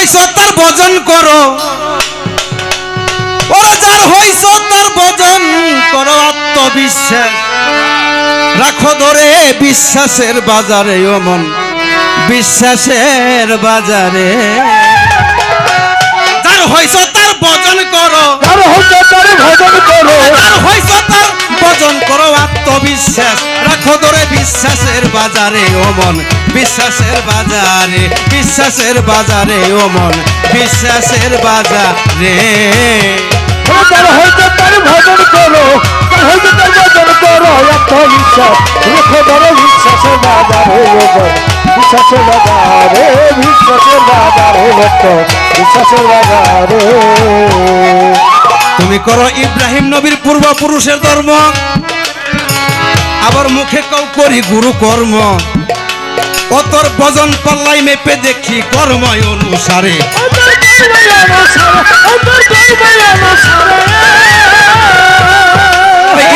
হইছ তার ভজন করো, ওরে যার হইছ তার ভজন করো, আত্মবিশ্বাস রাখো ধরে বিশ্বাসের বাজারে, ও মন বিশ্বাসের বাজারে। যার হইছ তার ভজন করো, যার হইছে তার ভজন করো, যার হইছ তার ভজন করো, আত্মবিশ্বাস রাখো ধরে বিশ্বাসের বাজারে, ও মন বিশ্বাসের বাজারে, বিশ্বাসের বাজারে, ও মন বিশ্বাসের বাজারে। যার হইছে তার ভজন করো, যার হইছে তার ভজন করো, আত্মবিশ্বাস রেখো ধরে বিশ্বাসের বাজারে, বিশ্বাসের বাজারে, বিশ্বাসের বাজারে, বিশ্বাসের বাজারে। তুমি করো ইব্রাহিম নবীর পূর্বপুরুষের ধর্ম, আবার মুখে কাউ করি গুরু কর্ম, ও তোর ভজন পাল্লাই মেপে দেখি কর্ম অনুসারে।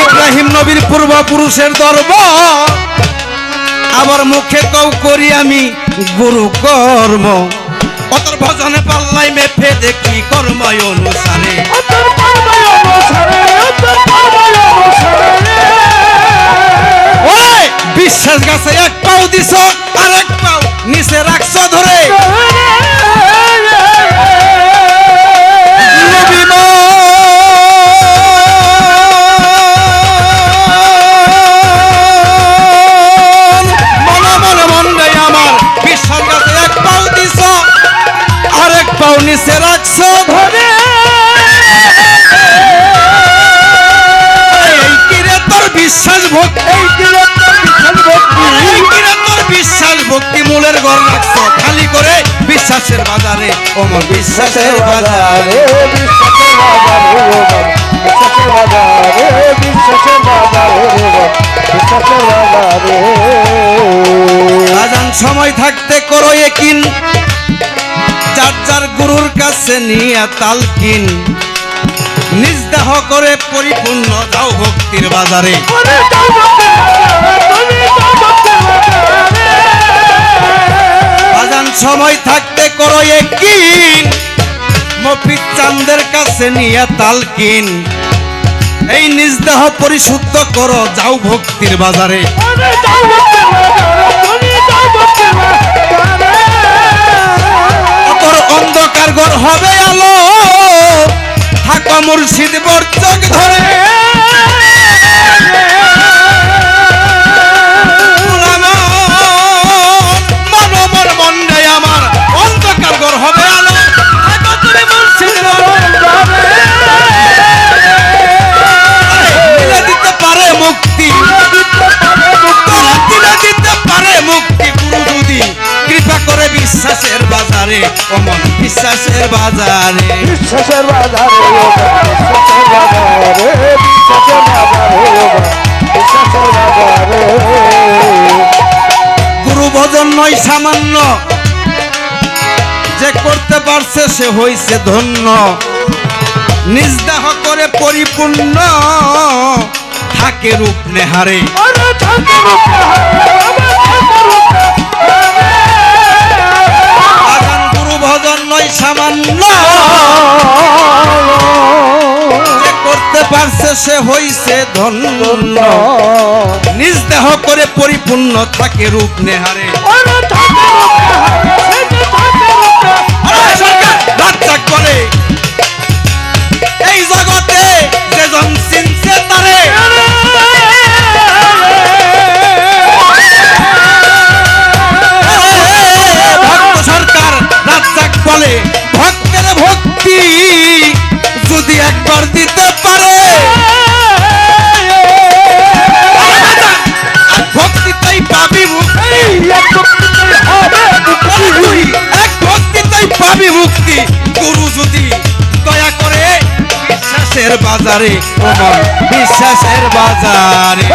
ইব্রাহিম নবীর পূর্বপুরুষের ধর্ম, আবার মুখে কাউ করি আমি গুরু কর্ম, ও তোর ভজনে পাল্লাই মেপে দেখি কর্ম অনুসারে। বিশ্বাস গাছে এক পাও দিছ আর এক পাও নিচে রাখছ ধরে, আমার বিশ্বাস গাছে এক পাও দিছ আর এক পাও নিচে রাখছ ধরে। এই কিরে তোর বিশ্বাস ভক্তি, বিশ্বাস ভক্তি মূলের ঘর রাখছ খালি করে বিশ্বাসের বাজারে, ওমর বিশ্বাসের বাজারে, বিশ্বাসের বাজারে, বিশ্বাসের বাজারে, বিশ্বাসের বাজারে, বিশ্বাসের বাজারে। আজান সময় থাকতে করো একিন, যার যার গুরুর কাছে নিয়ে তালকিন, নিজ দেহ করে পরিপূর্ণ যাও ভক্তির বাজারে। আজান সময় থাকতে করো একিন, মফিজ চাঁদের কাছে নিয়ে তালকিন, এই নিজ দেহ পরিশুদ্ধ করো যাও ভক্তির বাজারে। তোর অন্ধকার ঘর হবে আলো, থাকা মুর্শিদ বর্চক ধরে, মানবর মন্ডে আমার অন্ধকার ঘর হবে আলো, থাকা তুমি মুর্শিদ দিতে পারে মুক্তি, দিতে পারে মুক্তি গুরু যদি কৃপা করে বিশ্বাসের বাজারে, অমন বিশ্বাসের বাজারে, বিশ্বাসের বাজারে, বিশ্বাসের বাজারে, বিশ্বাসের বাজারে, বিশ্বাসের বাজারে। গুরু ভজন নয় সামান্য, যে করতে পারছে সে হইছে ধন্য, নিজ দেহ করে পরিপূর্ণ থাকে রূপ নেহারে। আজান গুরু ভজন নয় সামান্য, যে করতে পারছে সে হইছে ধন্য, নিজ দেহ করে পরিপূর্ণ থাকে রূপ নেহারে। রাজ্জাক বলে এই জগতে যেজন চিনছে তারে, ভক্ত সরকার রাজ্জাক বলে ভক্তের ভক্তি যদি একবার দিতে পারে, ভক্তিতেই পাবি মুক্তি, এক ভক্তিতেই পাবি মুক্তি, গুরু যদি দয়া করে বিশ্বাসের বাজারে, ওমর বিশ্বাসের বাজারে।